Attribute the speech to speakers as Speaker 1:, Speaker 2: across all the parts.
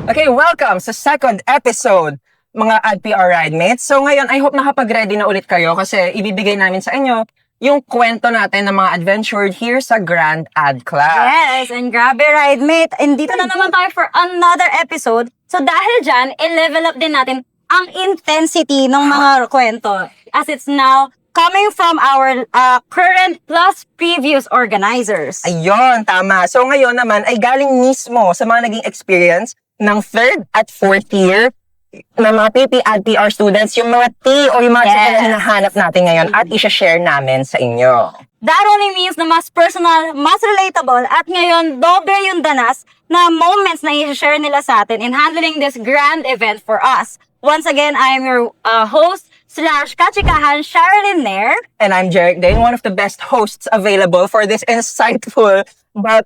Speaker 1: Okay, welcome sa second episode, mga AdPR Ridemates. So ngayon, I hope nakapag-ready na ulit kayo kasi ibibigay namin sa inyo yung kwento natin ng mga adventure here sa Grand Ad Class.
Speaker 2: Yes, and grabe, Ridemate. And dito na naman tayo for another episode. So dahil dyan, i-level up din natin ang intensity ng mga kwento as it's now coming from our current plus previous organizers.
Speaker 1: Ayun, tama. So ngayon naman ay galing mismo sa mga naging experience ng third at fourth year na mga PP AdPR students, yung mga T o yung mga na hinahanap natin ngayon at isa-share namin sa inyo.
Speaker 2: That only means na mas personal, mas relatable, at ngayon, doble yung danas na moments na i-share nila sa atin in handling this grand event for us. Once again, I am your host / kachikahan, Sherilyn Nair.
Speaker 1: And I'm Jeric Dane, one of the best hosts available for this insightful but,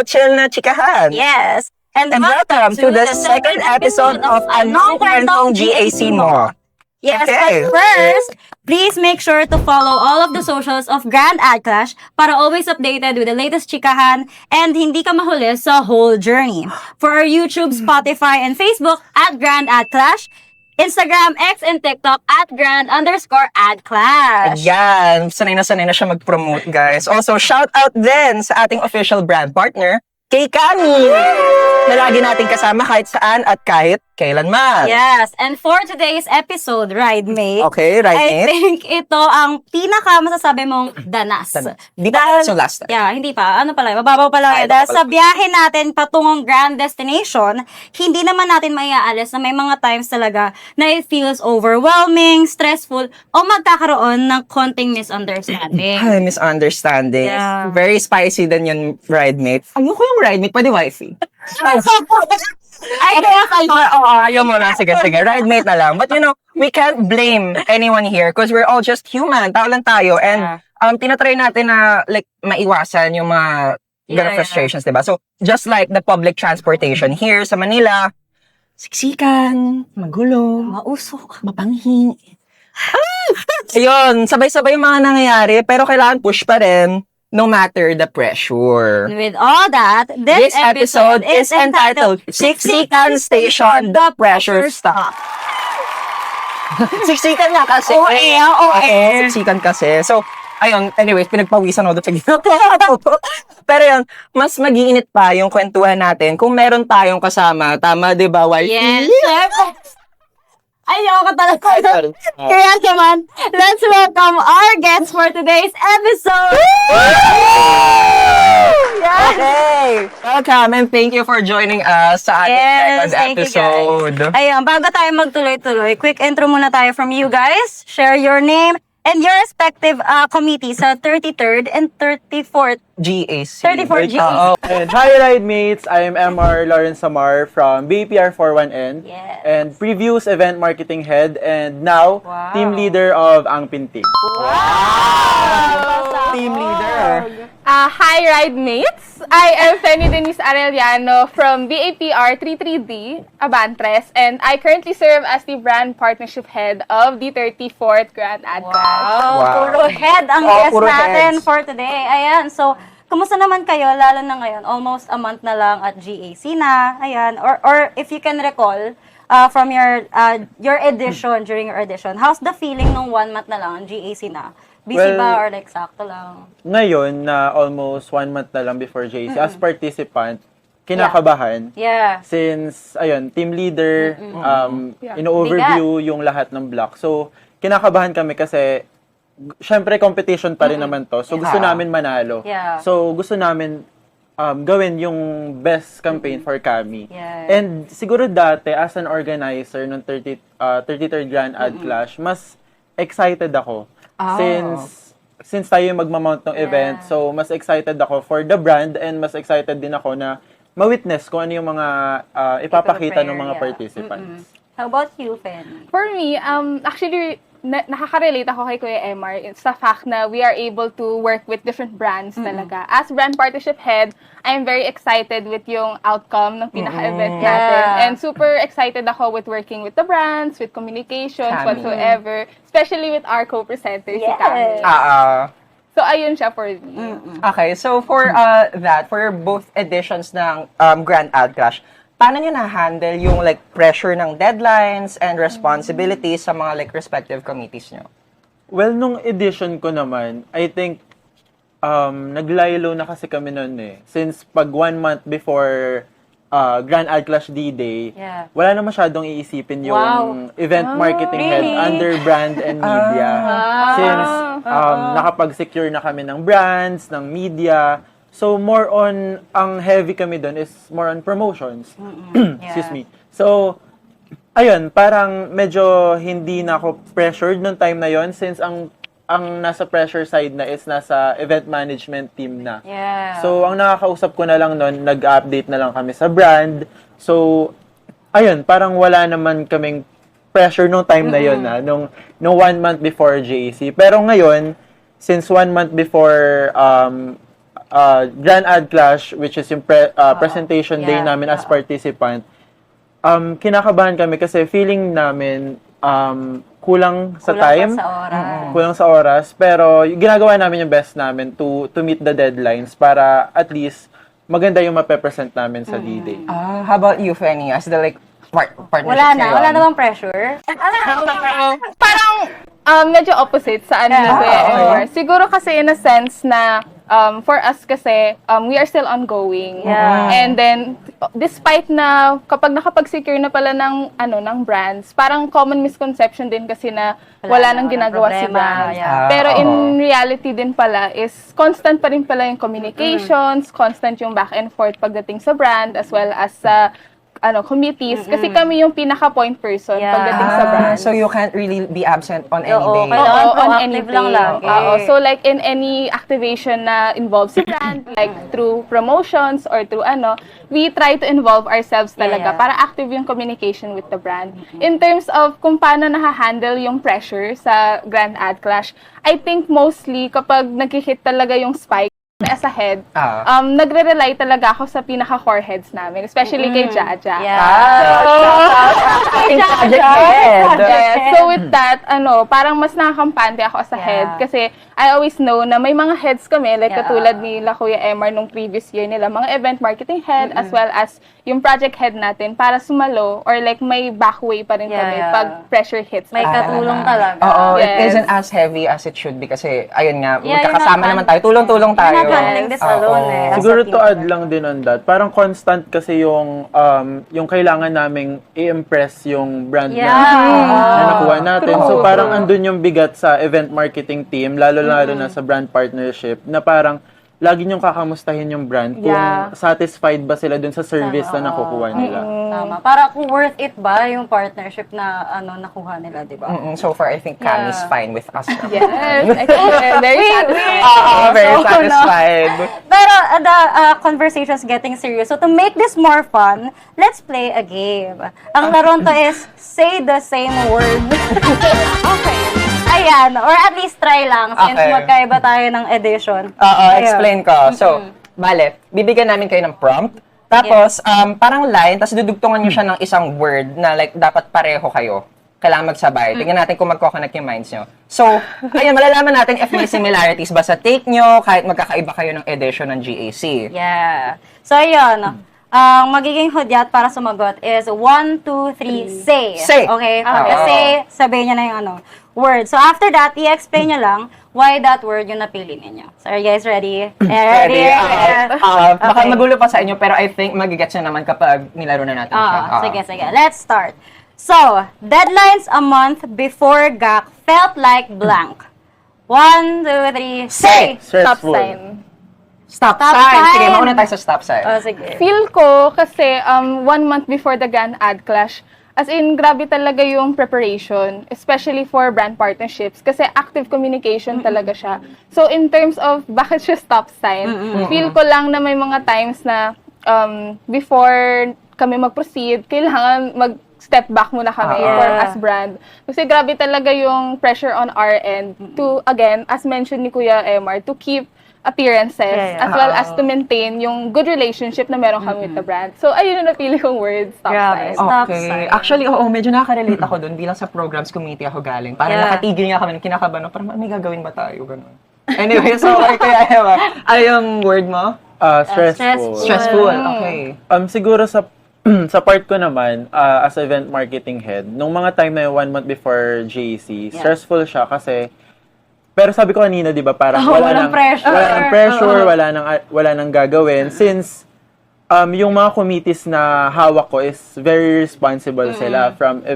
Speaker 1: chill na chikahan.
Speaker 2: Yes.
Speaker 1: And welcome to the second episode of Anong Kwentong GAC Mo.
Speaker 2: Yes,
Speaker 1: Okay.
Speaker 2: but first, please make sure to follow all of the socials of Grand Ad Clash para always updated with the latest chikahan and hindi ka mahuli sa whole journey. For our YouTube, Spotify, and Facebook at Grand Ad Clash, Instagram, X, and TikTok at Grand_Ad_Clash.
Speaker 1: Ayan, sanay na siya mag-promote, guys. Also, shout out din sa ating official brand partner, kay Kami, na lagi natin kasama kahit saan at kahit kailanman.
Speaker 2: Yes, and for today's episode, Ridemate,
Speaker 1: Okay, right,
Speaker 2: I
Speaker 1: Nate?
Speaker 2: think ito ang pinaka masasabi mong danas.
Speaker 1: Di ba so last time?
Speaker 2: Yeah, hindi pa. Ano pala, mababaw pa lang.
Speaker 1: Ay,
Speaker 2: Dahil
Speaker 1: mababaw
Speaker 2: sa biyahe natin patungong grand destination, hindi naman natin maiaalis na may mga times talaga na it feels overwhelming, stressful, o magkakaroon ng konting misunderstanding.
Speaker 1: Ay, misunderstanding.
Speaker 2: Yeah.
Speaker 1: Very spicy din yung ride-mate. Ayoko yung ride-mate, pwede wifey.
Speaker 2: Ay, kaya kayo.
Speaker 1: Ayaw mo na. Sige. Ride-mate na lang. But we can't blame anyone here because we're all just human. Tao lang tayo. And tinatry natin na maiwasan yung mga ganong frustrations, diba? So, just like the public transportation here sa Manila, siksikan, magulo,
Speaker 2: Mausok.
Speaker 1: mapanghi. Ayun, sabay-sabay yung mga nangyayari, pero kailangan push pa rin no matter the pressure.
Speaker 2: With all that,
Speaker 1: This episode is entitled Siksikan Station, The Pressure Stop. Siksikan nga kasi. Siksikan kasi. So, ayun, anyways, pinagpawisan ako doon sa ginagawa. Pero yun, mas mag-iinit pa yung kwentuhan natin kung meron tayong kasama. Tama, di ba, wife?
Speaker 2: Yes, sir. Ayoko talaga. Kaya naman, let's welcome our guests for today's episode. Yes.
Speaker 1: Okay! Welcome and thank you for joining us sa ating second
Speaker 2: thank
Speaker 1: episode.
Speaker 2: you guys. Ayun, bago tayo magtuloy-tuloy, quick intro muna tayo from you guys. Share your name and your respective committees sa 33rd and 34th.
Speaker 1: GAC.
Speaker 2: 34 GAC.
Speaker 3: And hi, Ridemates! I am MR Lawrence Samar from BPR 41N
Speaker 2: Yes.
Speaker 3: and previous event marketing head and now team leader of Angpin Team.
Speaker 2: Wow!
Speaker 1: Team leader.
Speaker 4: Hi, Ridemates! I am Fanny Denise Arellano from BAPR 33D, Abantres, and I currently serve as the brand partnership head of the 34th Grand Ad Clash.
Speaker 2: Wow.
Speaker 1: Wow.
Speaker 2: Puro head ang
Speaker 1: Oh,
Speaker 2: guest
Speaker 1: puro
Speaker 2: natin
Speaker 1: heads.
Speaker 2: for today. Ayan, so, kumusta naman kayo? Lalo na ngayon, almost a month na lang at GAC na. Ayan, or if you can recall, from your edition, during your edition, how's the feeling nung 1 month na lang, GAC na? Busy
Speaker 3: Well,
Speaker 2: ba or like sakto lang?
Speaker 3: Ngayon na almost 1 month na lang before JC, as participant, kinakabahan.
Speaker 2: Yeah.
Speaker 3: Since, ayun, team leader, ino-overview yung lahat ng block. So, kinakabahan kami kasi, syempre, competition pa rin naman to. So, gusto namin manalo.
Speaker 2: Yeah.
Speaker 3: So, gusto namin gawin yung best campaign for Kami.
Speaker 2: Yeah.
Speaker 3: And siguro dati, as an organizer ng 33rd Grand Ad Clash, mas excited ako. Since tayo yung magmamount ng event, so mas excited ako for the brand and mas excited din ako na ma-witness kung ano yung mga ipapakita ng mga participants.
Speaker 2: How about you, Fanny?
Speaker 4: For me, actually, nakaka-relate ako kay Kuya MR sa fact na we are able to work with different brands talaga. As brand partnership head, I'm very excited with yung outcome ng pinaka-event natin. And super excited ako with working with the brands, with communications,
Speaker 1: Kami.
Speaker 4: whatsoever. Especially with our co-presenter, si
Speaker 2: Yes.
Speaker 4: Kami. So, ayun siya for me.
Speaker 1: Okay, so for that, for both editions ng Grand Ad Clash, paano nyo na-handle yung like pressure ng deadlines and responsibilities sa mga like respective committees nyo?
Speaker 3: Well, nung edition ko naman, I think, naglaylo na kasi kami noon eh. Since pag 1 month before Grand Ad Clash D-Day,
Speaker 2: Yeah.
Speaker 3: wala na masyadong iisipin yung
Speaker 2: Wow.
Speaker 3: event marketing head
Speaker 2: Really?
Speaker 3: under brand and media. Since nakapag-secure na kami ng brands, ng media, so more on, ang heavy kami doon is more on promotions. Excuse me. So, ayun, parang medyo hindi na ako pressured nung time na yon since ang nasa pressure side na is nasa event management team na.
Speaker 2: Yeah.
Speaker 3: So, ang nakakausap ko na lang nun, nag-update na lang kami sa brand. So, ayun, parang wala naman kaming pressure nung time na yun nung 1 month before JAC. Pero ngayon, since 1 month before Grand Ad Clash, which is yung presentation day
Speaker 2: Yeah.
Speaker 3: namin as participant, kinakabahan kami kasi feeling namin kulang sa time. Kulang sa oras. Pero ginagawa namin yung best namin to meet the deadlines para at least maganda yung mape-present namin sa D-Day.
Speaker 1: How about you, Fanny, as the like partnership
Speaker 2: Wala namang pressure.
Speaker 4: Parang medyo opposite sa ano
Speaker 2: Yeah.
Speaker 4: na Kuya
Speaker 1: Okay.
Speaker 4: Emor. Siguro kasi in a sense na for us kasi we are still ongoing.
Speaker 2: Yeah.
Speaker 4: And then despite na kapag nakapag-secure na pala ng ng brands, parang common misconception din kasi na wala nang ginagawa si
Speaker 2: problema,
Speaker 4: brand.
Speaker 2: yeah.
Speaker 4: Pero in reality din pala is constant pa rin pala yung communications, constant yung back and forth pagdating sa brand as well as sa committees kasi kami yung pinaka point person
Speaker 2: Yeah.
Speaker 4: pagdating sa brand.
Speaker 1: So you can't really be absent on any
Speaker 2: Oo,
Speaker 1: day.
Speaker 2: kailangan
Speaker 4: Oo, on
Speaker 2: proactive
Speaker 4: anything.
Speaker 2: lang lagi.
Speaker 4: Oo. So like in any activation na involves si brand, like through promotions or through we try to involve ourselves talaga
Speaker 2: Yeah.
Speaker 4: para active yung communication with the brand. In terms of kung paano nahahandle yung pressure sa Grand Ad Clash, I think mostly kapag nag-hit talaga yung spike as a head, nagre-rely talaga ako sa pinaka-core heads namin, especially kay Jaja.
Speaker 1: Project head.
Speaker 4: Yes. So with that, parang mas nakakampante ako as a
Speaker 2: Yeah.
Speaker 4: head kasi I always know na may mga heads kami, like
Speaker 2: Yeah.
Speaker 4: katulad ni Kuya Emar nung previous year nila, mga event marketing head as well as yung project head natin para sumalo or like may backway pa rin kami
Speaker 2: Yeah.
Speaker 4: pag pressure hits.
Speaker 2: May katulong talaga.
Speaker 1: Oo, it
Speaker 4: Yes.
Speaker 1: isn't as heavy as it should be kasi, ayun nga,
Speaker 2: Yeah,
Speaker 1: magkakasama
Speaker 2: you're not
Speaker 1: naman tayo. Tulong-tulong tayo.
Speaker 2: You're not handling this alone eh. As
Speaker 3: Siguro
Speaker 2: a team
Speaker 3: to add
Speaker 2: talaga.
Speaker 3: lang din on that, parang constant kasi yung kailangan naming i-impress yung brand
Speaker 2: Yeah.
Speaker 3: na nakuha natin.
Speaker 4: True.
Speaker 3: So parang andun yung bigat sa event marketing team, lalo-lalo na sa brand partnership, na parang lagi niyong kakamustahin yung brand kung
Speaker 4: Yeah.
Speaker 3: satisfied ba sila dun sa service na nakukuha nila.
Speaker 2: Tama. Para kung worth it ba yung partnership na nakuha nila, di ba?
Speaker 1: So far, I think Cam is
Speaker 2: Yeah.
Speaker 1: fine with us.
Speaker 4: Yes. I think very satisfying.
Speaker 1: Very
Speaker 2: So,
Speaker 1: satisfied.
Speaker 2: Pero the conversation's getting serious. So to make this more fun, let's play a game. Ang laron to is say the same word. Okay. Ayan. Or at least try lang since
Speaker 1: Okay.
Speaker 2: magkaiba tayo ng edition.
Speaker 1: Explain ko. So, bale, bibigyan namin kayo ng prompt. Tapos, parang line, tapos dudugtungan nyo siya ng isang word na like, dapat pareho kayo. Kailangan magsabay. Tingnan natin kung magkoconnect yung minds nyo. So, ayun, malalaman natin if may similarities ba sa take nyo, kahit magkakaiba kayo ng edition ng GAC.
Speaker 2: Yeah. So, ayun. Ang magiging hudyat para sumagot is 1, 2, 3, say.
Speaker 1: Say.
Speaker 2: Okay?
Speaker 1: Oo.
Speaker 2: Say, sabihin niya na yung word. So, after that, i-explain niyo lang why that word yung napili ninyo. So, are you guys ready?
Speaker 1: Ready? Baka
Speaker 2: Okay.
Speaker 1: magulo pa sa inyo, pero I think magigets na naman kapag nilaro na natin siya.
Speaker 2: Sige. Let's start. So, deadlines a month before GAC felt like blank. 1, 2, 3, say!
Speaker 4: Stop
Speaker 3: Stressful.
Speaker 4: sign.
Speaker 1: Stop
Speaker 2: Stop
Speaker 1: sign.
Speaker 2: sign.
Speaker 1: Sige, mauna tayo sa stop sign.
Speaker 2: Sige.
Speaker 4: Feel ko kasi 1 month before the Grand Ad Clash, as in, grabe talaga yung preparation, especially for brand partnerships, kasi active communication talaga siya. So, in terms of bakit siya stop sign, feel ko lang na may mga times na before kami mag-proceed, kailangan mag-step back muna kami for as brand. Kasi grabe talaga yung pressure on our end to, again, as mentioned ni Kuya Emar, to keep appearances
Speaker 2: Yeah.
Speaker 4: as well as to maintain yung good relationship na meron kami with the brand. So, ayun yung napili kong word, stop
Speaker 2: Grabe.
Speaker 4: sign.
Speaker 2: Stop
Speaker 1: Okay.
Speaker 2: sign.
Speaker 1: Actually, oo, medyo nakaka-relate ako dun bilang sa programs committee ako galing. Parang
Speaker 2: Yeah.
Speaker 1: nakatigil nga kami, kinakabahan, parang may gagawin ba tayo? Ganun. Anyway, so, kaya ano yung word mo?
Speaker 3: Stressful.
Speaker 1: Stressful. Okay.
Speaker 3: Siguro sa sa part ko naman, as event marketing head, nung mga time na yun, 1 month before JC, stressful siya kasi, pero sabi ko kanina, di ba, parang
Speaker 2: walang pressure.
Speaker 3: Wala nang pressure, wala nang gagawin. Since, yung mga committees na hawak ko is very responsible sila from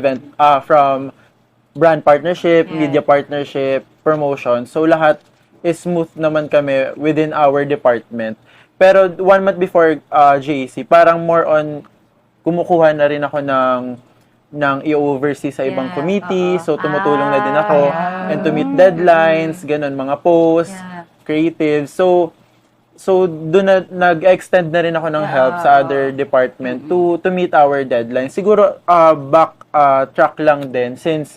Speaker 3: brand partnership, media partnership, promotion. So, lahat is smooth naman kami within our department. Pero 1 month before JC, parang more on kumukuha na rin ako ng i-oversee sa ibang committee. So, tumutulong na din ako. And to meet deadlines, ganun, mga posts, creative. So doon na nag-extend na rin ako ng help sa other department to meet our deadline. Siguro, back track lang din since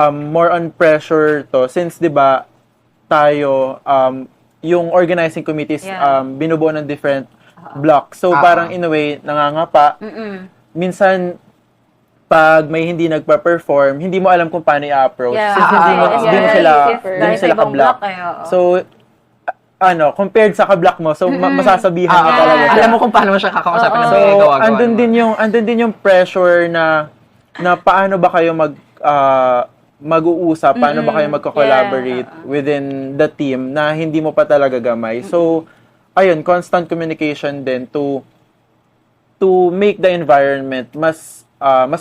Speaker 3: more on pressure to. Since, di ba, tayo, yung organizing committees, binubuo ng different block. So, parang in a way, nangangapa. Minsan, pag may hindi nagpa-perform, hindi mo alam kung paano i-approach. Since hindi mo sila ka-block. So, compared sa ka-block mo, so masasabihan mo talaga siya.
Speaker 1: Alam mo kung paano mo siya kakausapin ng
Speaker 3: So,
Speaker 1: gawa.
Speaker 3: andun din yung pressure na paano ba kayo mag-uusap, paano ba kayo magko-collaborate within the team na hindi mo pa talaga gamay. So, ayun, constant communication din to make the environment mas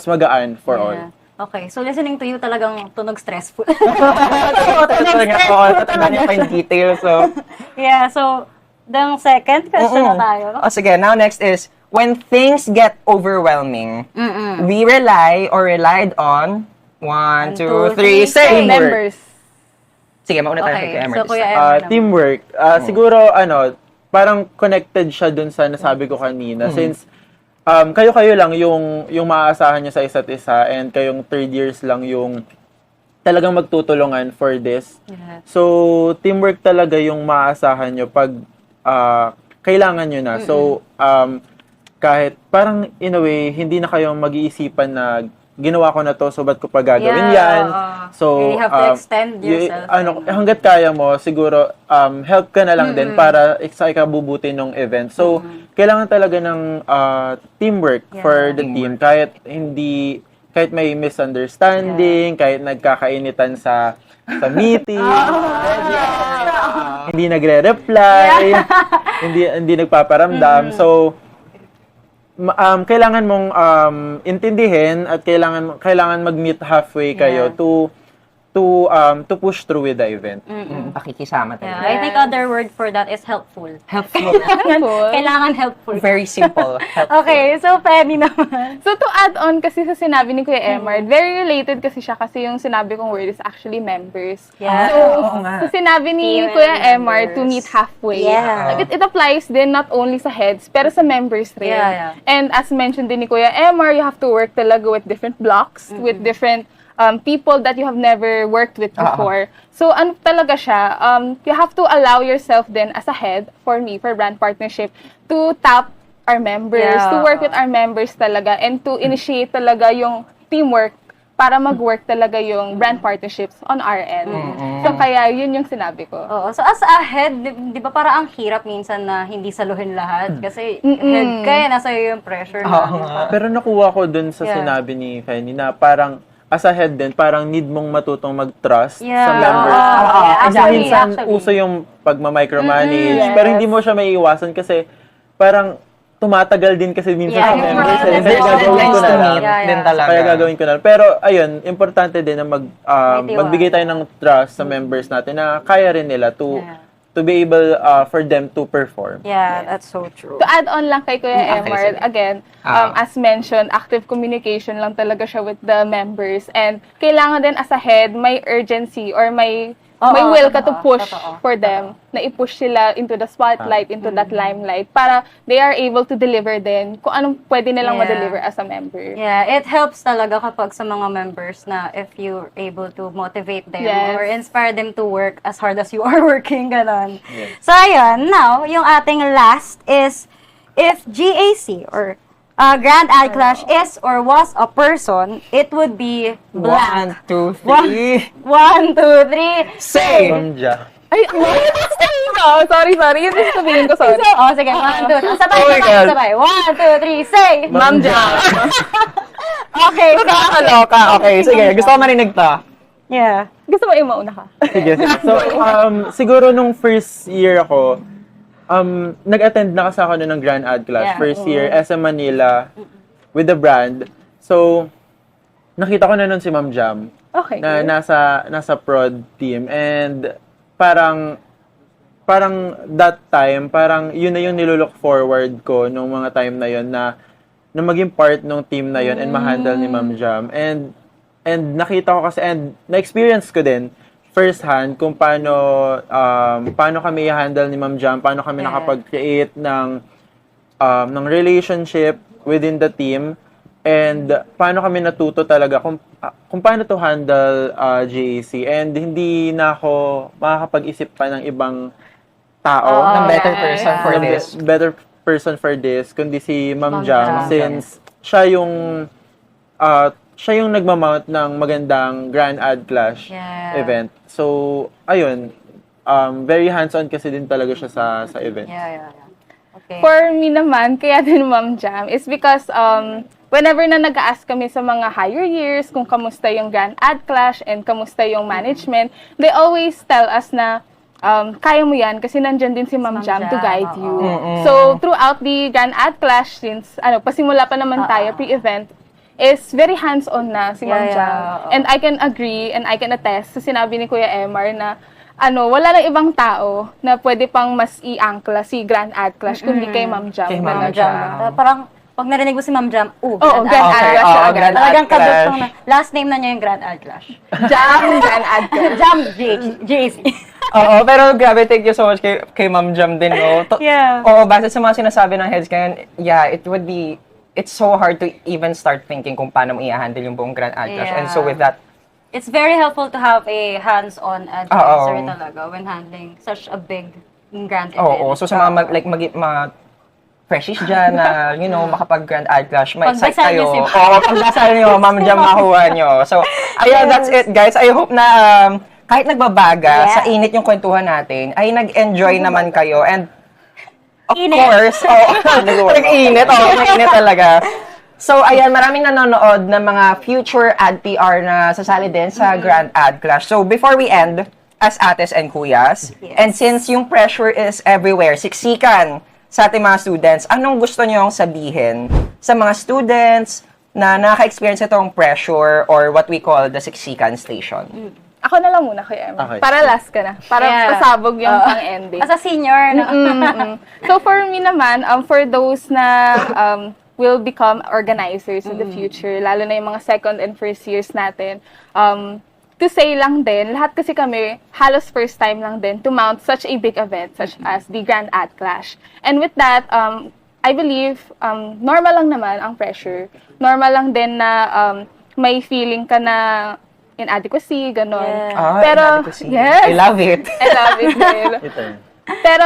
Speaker 3: magaan for all.
Speaker 2: Okay, so listening to you talagang tunog stressful.
Speaker 1: Tatanda niya pa yung details. So,
Speaker 2: Yeah, so, the second question na tayo.
Speaker 1: sige, now next is, when things get overwhelming, we relied on 1, 2, 3, say
Speaker 4: Members.
Speaker 1: Sige, mauna tayo
Speaker 2: Okay,
Speaker 1: kay Emmer.
Speaker 2: so Kuya Emmer naman.
Speaker 3: Teamwork. Siguro, parang connected siya dun sa nasabi ko kanina. Since, kayo lang yung maaasahan nyo sa isa't isa and kayong 3rd years lang yung talagang magtutulungan for this.
Speaker 2: Yeah.
Speaker 3: So, teamwork talaga yung maaasahan nyo pag kailangan nyo na. So, kahit parang in a way, hindi na kayong mag-iisipan na ginawa ko na to, so ba't ko pa gagawin yan? So,
Speaker 2: you have to extend yourself.
Speaker 3: Hanggat kaya mo, siguro, help ka na lang din para sa ikabubuti ng event. So, kailangan talaga ng teamwork for the team. Kahit may misunderstanding, kahit nagkakainitan sa meeting, hindi nagre-reply, hindi nagpaparamdam. So, kailangan mong intindihin at kailangan mag-meet halfway kayo to push through with the event.
Speaker 1: Pakikisama
Speaker 2: Yeah,
Speaker 1: talaga.
Speaker 2: I think other word for that is helpful.
Speaker 1: Helpful.
Speaker 2: Kailangan helpful.
Speaker 1: Very simple. Helpful.
Speaker 2: Okay, so Penny naman.
Speaker 4: So to add on kasi sa sinabi ni Kuya Emmer, very related kasi siya kasi yung sinabi kong word is actually members.
Speaker 2: Yeah.
Speaker 1: Oo nga.
Speaker 4: So sinabi ni
Speaker 2: Team
Speaker 4: Kuya
Speaker 2: and
Speaker 4: Emmer to
Speaker 2: members.
Speaker 4: meet halfway.
Speaker 2: Yeah.
Speaker 4: Like, it applies din not only sa heads, pero sa members rin.
Speaker 2: Yeah.
Speaker 4: And as mentioned din ni Kuya Emmer, you have to work talaga with different blocks, with different people that you have never worked with before. So, ano talaga siya, you have to allow yourself then as a head, for me, for brand partnership, to tap our members, to work with our members talaga, and to initiate talaga yung teamwork para mag-work talaga yung brand partnerships on our end. So, kaya yun yung sinabi ko.
Speaker 2: Oo. So, as a head, di ba parang ang hirap minsan na hindi saluhin lahat? Kasi head ka, nasa iyo yung pressure na.
Speaker 3: Pero nakuha ko dun sa sinabi ni Fanny na parang as a head din, parang need mong matutong mag-trust sa members. Kasi minsan, uso yung pagma-micromanage. Pero hindi mo siya maiiwasan kasi parang tumatagal din kasi minsan sa members. Kaya gagawin ko na lang.
Speaker 1: Din talaga.
Speaker 3: Kaya gagawin ko na lang. Pero, ayun, importante din na magbigay tayo ng trust sa members natin na kaya rin nila to be able for them to perform.
Speaker 2: Yeah, that's so true.
Speaker 4: To add on lang kay Kuya Emmer, again, as mentioned, active communication lang talaga siya with the members. And kailangan din as a head, may urgency or may will ka to push for them, na i-push sila into the spotlight, into that limelight, para they are able to deliver din kung anong pwede nilang ma-deliver as a member.
Speaker 2: Yeah, it helps talaga kapag sa mga members na if you're able to motivate them or inspire them to work as hard as you are working, ganon. So, ayun, now, yung ating last is, if GAC or Grand Ad Clash is or was a person, it would be blank.
Speaker 1: 1, 2, 3.
Speaker 2: 1, 2, 3.
Speaker 1: Say!
Speaker 3: Mamja.
Speaker 4: Ay, what? Oh, sorry. Yun yung sabihin ko, sorry.
Speaker 2: Oh, sige. 1, 2, 3. Sabay,
Speaker 1: Oh my God.
Speaker 2: sabay. 1, 2, 3, say!
Speaker 4: Ma'am Jam.
Speaker 2: Okay, so,
Speaker 1: Nakakaloka. Okay, sige. Gusto ko marinig to.
Speaker 2: yeah.
Speaker 4: Gusto mo yung mauna ka?
Speaker 3: Sige. So, siguro nung first year ako, nag-attend na kasi ako nun ng Grand Ad Clash.
Speaker 2: Yeah.
Speaker 3: First year, SM Manila, with the brand. So, nakita ko na nun si Ma'am Jam.
Speaker 4: Okay.
Speaker 3: Na nasa prod team, and parang that time, parang yun na yung nilook forward ko nung mga time na yun na maging part ng team na yun and ma-handle ni Ma'am Jam. And nakita ko kasi, and na-experience ko din first hand kung paano kami i-handle ni Ma'am Jam, paano kami nakapag-create ng relationship within the team, and paano kami natuto talaga kung paano to handle GAC, and hindi na ako makakapag-isip pa ng ibang tao
Speaker 1: Ng better person for
Speaker 3: ng
Speaker 1: this.
Speaker 3: better person for this kundi si Ma'am
Speaker 2: Ma'am
Speaker 3: Jam,
Speaker 2: Jam.
Speaker 3: since siya yung nagmamount ng magandang Grand Ad Clash
Speaker 2: Yeah.
Speaker 3: event. So ayun, very hands-on kasi din talaga siya sa event.
Speaker 2: Yeah. Okay.
Speaker 4: For me naman, kaya din Ma'am Jam, is because whenever na nag-ask kami sa mga higher years kung kamusta yung Grand Ad Clash and kamusta yung management, they always tell us na kaya mo yan kasi nandyan din si Ma'am Jam to guide you. So, throughout the Grand Ad Clash, since pasimula pa naman tayo, pre-event, is very hands-on na si Ma'am
Speaker 2: Yeah,
Speaker 4: Jam.
Speaker 2: yeah.
Speaker 4: And I can agree and I can attest sa sinabi ni Kuya Emar na wala na ibang tao na pwede pang mas i-angkla si Grand Ad Clash kundi kay Ma'am Jam.
Speaker 1: Kay Ma'am
Speaker 2: Ma'am Jam. Parang, pag narinig mo si Ma'am Jam,
Speaker 4: Oo,
Speaker 2: Grand
Speaker 4: Grand
Speaker 2: Ad
Speaker 4: Ad
Speaker 2: Clash.
Speaker 4: Clash
Speaker 1: Oo,
Speaker 4: agad.
Speaker 1: Grand Ad
Speaker 2: Talagang
Speaker 1: Clash.
Speaker 2: kadugtong na. Last name na niya yung Grand Ad Clash.
Speaker 4: Jam, Grand Ad Clash.
Speaker 2: Jam JC.
Speaker 1: Oo, pero grabe, thank you so much kay Ma'am Jam din, no?
Speaker 2: Yeah.
Speaker 1: Oo, base sa mga sinasabi ng heads ngayon, yeah, it's so hard to even start thinking kung paano mo i-handle yung buong Grand Ad Clash.
Speaker 2: Yeah.
Speaker 1: And so with that,
Speaker 2: It's very helpful to have a hands-on advisor
Speaker 1: Oo.
Speaker 2: talaga when handling such a big grand event.
Speaker 1: oo, so sa mga mga freshies dyan na, makapag Grand Ad Clash, ma-excite
Speaker 2: Pagdasal
Speaker 1: kayo.
Speaker 2: niyo si
Speaker 1: Oo, pagdasal nyo, Ma'am Jam, makuha nyo. So, ayun, that's it, guys. I hope na kahit nagbabaga sa init yung kwentuhan natin, ay nag-enjoy naman kayo. And of course, nag-init. Nag-init talaga. So, ayan, maraming nanonood ng mga future ad PR na sasali din sa Grand Ad Clash. So, before we end, as ates and kuyas, and since yung pressure is everywhere, siksikan sa ating mga students, anong gusto niyong sabihin sa mga students na nakaka-experience itong pressure or what we call the siksikan station?
Speaker 4: Ako na lang muna, Kuya Emma.
Speaker 3: Okay.
Speaker 4: Para last ka na. Para pasabog yung pang-ending.
Speaker 2: As a senior, no?
Speaker 4: So for me naman, for those na will become organizers in the future, lalo na yung mga second and first years natin, to say lang din, lahat kasi kami, halos first time lang din to mount such a big event such as the Grand Ad Clash. And with that, I believe, normal lang naman ang pressure. Normal lang din na may feeling ka na inadequacy, ganon.
Speaker 2: Yeah.
Speaker 4: Pero,
Speaker 1: Inadequacy.
Speaker 4: yes.
Speaker 1: I love it.
Speaker 4: I love it, Will.
Speaker 3: Ito.
Speaker 4: Pero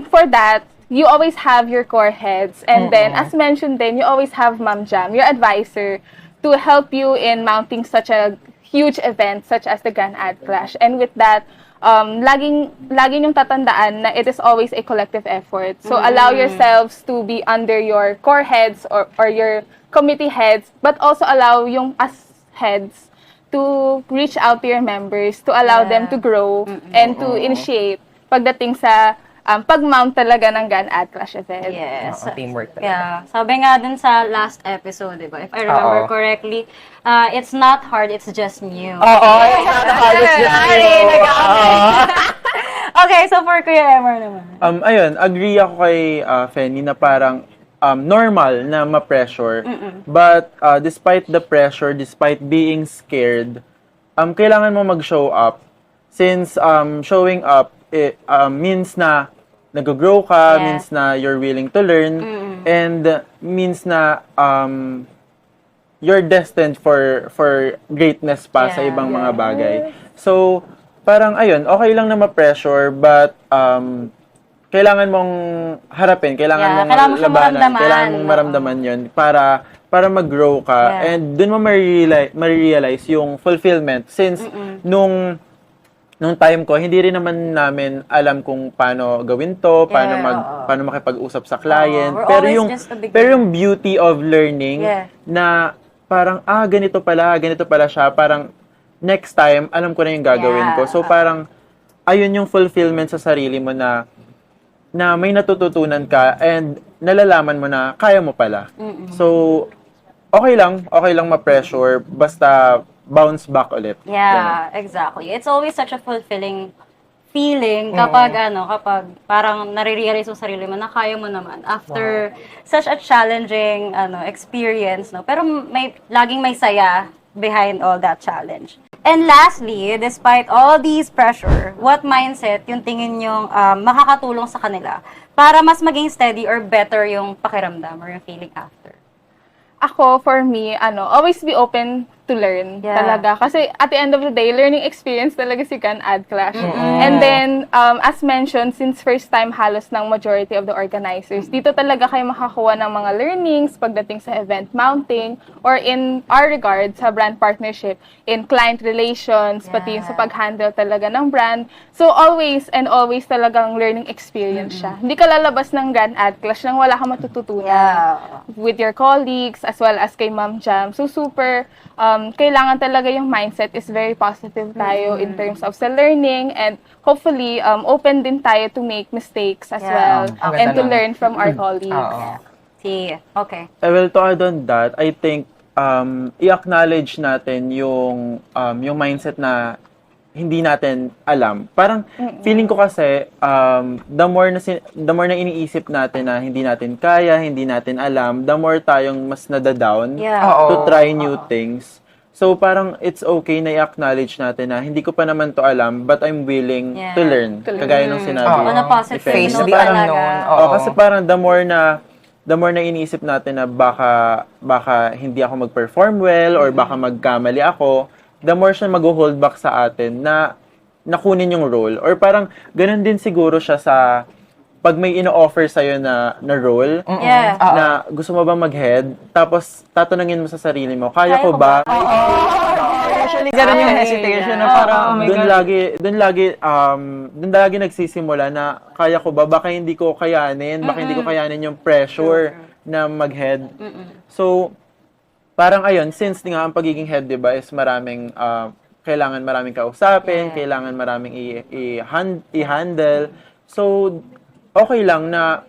Speaker 4: for that, you always have your core heads. And then, as mentioned din, you always have Ma'am Jam, your advisor, to help you in mounting such a huge event such as the Grand Ad Clash. And with that, laging yung tatandaan na it is always a collective effort. So allow yourselves to be under your core heads or your committee heads, but also allow yung as heads to reach out to your members, to allow them to grow and to initiate pagdating sa pag-mount talaga ng Grand Ad Clash event.
Speaker 2: Yes.
Speaker 1: Teamwork talaga.
Speaker 2: Yeah. Sabi nga dun sa last episode, diba? If I remember
Speaker 1: Oo.
Speaker 2: correctly, it's not hard, it's just new.
Speaker 1: Oo, it's not the hardest
Speaker 2: Okay, so for Kuya Emmer naman.
Speaker 3: Ayun, agree ako kay Fenny na parang normal na ma-pressure. But despite the pressure, despite being scared, kailangan mo mag-show up. Since showing up means na nag-grow ka,
Speaker 2: Yeah.
Speaker 3: means na you're willing to learn, and means na you're destined for greatness pa sa
Speaker 2: Yeah.
Speaker 3: ibang mga bagay. So, parang ayun, okay lang na ma-pressure, but kailangan mong harapin, kailangan mong
Speaker 2: kailangan mo siyang
Speaker 3: labanan,
Speaker 2: maramdaman.
Speaker 3: kailangan mong maramdaman yun para mag-grow ka.
Speaker 2: Yeah.
Speaker 3: And dun mo marirealize yung fulfillment. Since nung nung time ko, hindi rin naman namin alam kung paano gawin to, paano
Speaker 2: Yeah.
Speaker 3: paano makipag-usap sa client.
Speaker 2: We're
Speaker 3: pero
Speaker 2: always
Speaker 3: yung
Speaker 2: just a beginner.
Speaker 3: pero yung beauty of learning
Speaker 2: Yeah.
Speaker 3: na parang ganito pala siya, parang next time alam ko na yung gagawin ko.
Speaker 2: Yeah.
Speaker 3: So parang ayun yung fulfillment sa sarili mo na may natututunan ka and nalalaman mo na kaya mo pala. So okay lang ma-pressure basta bounce back ulit.
Speaker 2: Yeah, exactly. It's always such a fulfilling feeling kapag kapag parang nare-realize mo sarili mo na kaya mo naman after such a challenging experience, no. Pero laging may saya behind all that challenge. And lastly, despite all these pressure, what mindset yung tingin yung makakatulong sa kanila para mas maging steady or better yung pakiramdam or yung feeling after?
Speaker 4: Ako, for me, always be open to learn talaga. Kasi at the end of the day, learning experience talaga si Grand Ad Clash. And then, as mentioned, since first time halos ng majority of the organizers, dito talaga kayo makakuha ng mga learnings pagdating sa event mounting or in our regard sa brand partnership, in client relations, pati yung sa pag-handle talaga ng brand. So, always and always talagang learning experience siya. Hindi ka lalabas ng Grand Ad Clash nang wala kang matututunan with your colleagues as well as kay Ma'am Jam. So, super kailangan talaga yung mindset is very positive tayo in terms of sa learning and hopefully open din tayo to make mistakes as well
Speaker 1: Ang
Speaker 4: and
Speaker 1: ganda
Speaker 4: to
Speaker 1: nun.
Speaker 4: learn from our colleagues.
Speaker 2: Okay.
Speaker 3: Well, to add on that, I think i-acknowledge natin yung mindset na hindi natin alam. Parang feeling ko kasi the more na iniisip natin na hindi natin kaya, hindi natin alam, the more tayong mas nadadown to try new things. So parang it's okay na i-acknowledge natin na hindi ko pa naman to alam but I'm willing to learn. Kagaya nung sinabi.
Speaker 2: On a positive
Speaker 1: Face
Speaker 2: note
Speaker 1: the
Speaker 2: talaga.
Speaker 1: unknown.
Speaker 3: Kasi parang the more na iniisip natin na baka hindi ako mag-perform well or baka magkamali ako, the more siya mag-hold back sa atin na nakunin yung role. Or parang ganun din siguro siya sa pag may ino-offer sa'yo na role,
Speaker 2: Yeah.
Speaker 3: na gusto mo ba mag-head, tapos tatanungin mo sa sarili mo, kaya ko ba?
Speaker 1: Usually, ganun yung hesitation na parang, oh my
Speaker 3: Doon
Speaker 1: God.
Speaker 3: lagi nagsisimula na kaya ko ba, baka hindi ko kayanin, baka hindi ko kayanin yung pressure na mag-head. So, parang ayun, since nga ang pagiging head, di ba, is kailangan maraming kausapin, kailangan maraming i-handle. So, okay lang na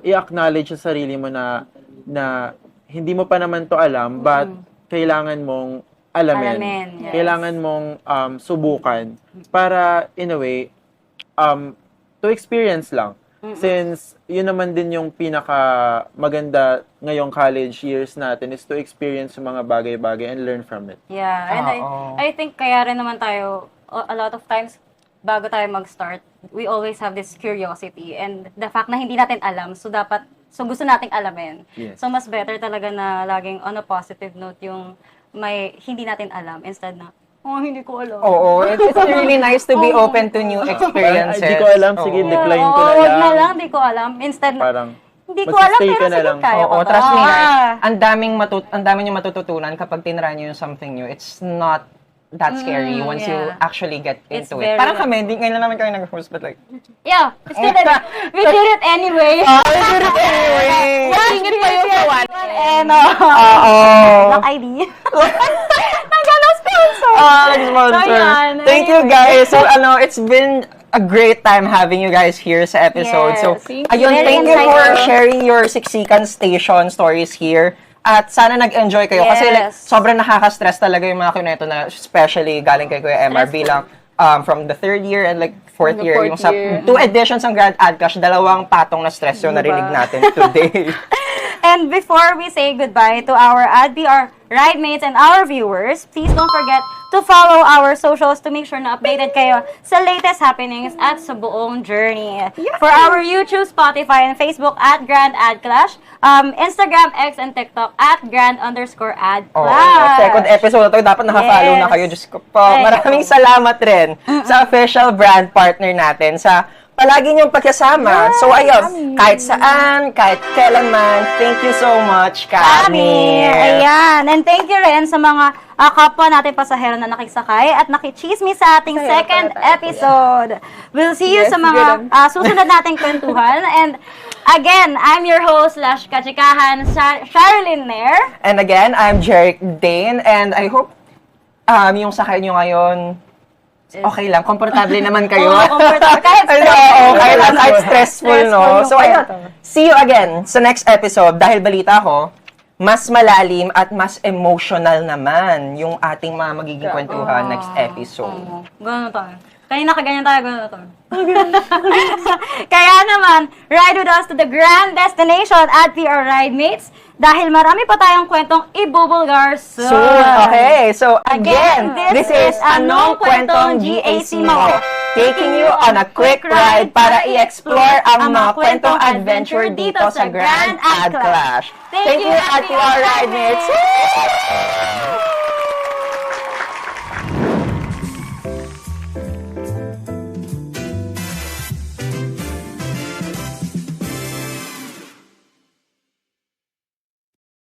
Speaker 3: i-acknowledge sa sarili mo na hindi mo pa naman to alam, but kailangan mong alamin.
Speaker 2: Yes.
Speaker 3: Kailangan mong subukan para, in a way, to experience lang. Since yun naman din yung pinaka maganda ngayong college years natin is to experience yung mga bagay-bagay and learn from it.
Speaker 2: Yeah, and I think kaya rin naman tayo, a lot of times, bago tayo mag-start, we always have this curiosity and the fact na hindi natin alam, so gusto nating alamin.
Speaker 3: Yes.
Speaker 2: So mas better talaga na laging on a positive note yung may hindi natin alam instead na, hindi ko alam.
Speaker 1: Oo, it's really nice to be open to new experiences.
Speaker 3: Di ko alam, sige, decline ko na
Speaker 2: wag
Speaker 3: lang.
Speaker 2: na lang, di ko alam. Instead,
Speaker 3: Parang,
Speaker 2: hindi ko alam,
Speaker 3: mag-stay
Speaker 2: pero
Speaker 3: ka na
Speaker 2: sige,
Speaker 3: lang.
Speaker 2: kaya ko
Speaker 1: Oo,
Speaker 2: to.
Speaker 1: trust me guys. Ang daming yung matututunan kapag tinry nyo yung something new. It's not that scary once you actually get
Speaker 2: It's
Speaker 1: into it.
Speaker 2: very
Speaker 1: Parang kami, ngayon lang namin kayo nag-host, but like,
Speaker 2: Yeah, we did it. We did it anyway.
Speaker 1: anyway!
Speaker 4: Singit pa yung kawan.
Speaker 2: And, Black ID. Nagano sponsor.
Speaker 1: Sponsor.
Speaker 2: So, yan.
Speaker 1: Thank you guys. So, it's been a great time having you guys here sa episode. So,
Speaker 2: Yes.
Speaker 1: ayun,
Speaker 2: Very
Speaker 1: thank you for
Speaker 2: insightful.
Speaker 1: sharing your Siksikan Station stories here. At sana nag-enjoy kayo. Kasi like,
Speaker 2: Yes.
Speaker 1: sobrang nakaka-stress talaga yung mga kineto na, especially galing kay Kuya MR
Speaker 2: Stressful.
Speaker 1: bilang from the third year and like fourth
Speaker 4: The
Speaker 1: year.
Speaker 4: fourth
Speaker 1: Yung sa
Speaker 4: year.
Speaker 1: 2 editions ng Grand Ad Clash, 2 patong na stress yung narinig natin today.
Speaker 2: And before we say goodbye to our AdBR Ridemates and our viewers, please don't forget to follow our socials to make sure na updated kayo sa latest happenings at sa buong journey. For our YouTube, Spotify, and Facebook at Grand Ad Clash, Instagram, X, and TikTok at Grand_Ad
Speaker 1: Oo,
Speaker 2: Clash.
Speaker 1: second episode na to, dapat naka-follow na kayo. Diyos ko po.
Speaker 2: Ay,
Speaker 1: Maraming salamat rin sa official brand partner natin sa palagi niyong pagkasama. So, ayun, kahit saan, kahit kailanman, thank you so much, Kami.
Speaker 2: Ayan. And thank you rin sa mga kapwa natin pasahero na nakisakay at nakichismis sa ating second episode. We'll see you sa mga susunod nating kwentuhan. And again, I'm your host / kachikahan, Charlene Nair.
Speaker 1: And again, I'm Jeric Dane, and I hope yung sakay nyo ngayon, okay lang, komportable naman kayo.
Speaker 2: Oo, comfortable. Kahit stressful.
Speaker 1: Kahit stressful, no?
Speaker 2: yung
Speaker 1: So, ayun,
Speaker 2: kwento.
Speaker 1: see you again sa next episode. Dahil balita ko, mas malalim at mas emotional naman yung ating mga magiging kwentuhan next episode.
Speaker 2: Ganun tayo. Kanina kaganyan tayo, ganun tayo. Kaya naman, ride with us to the grand destination at be our ride mates dahil marami pa tayong kwentong ibubulgar soon.
Speaker 1: Okay, so again,
Speaker 2: Again,
Speaker 1: this is Anong Kwentong GAC Mo, taking you on a quick ride para i-explore ang mga kwentong adventure dito sa Grand Ad Clash. Thank you at to our ride mates!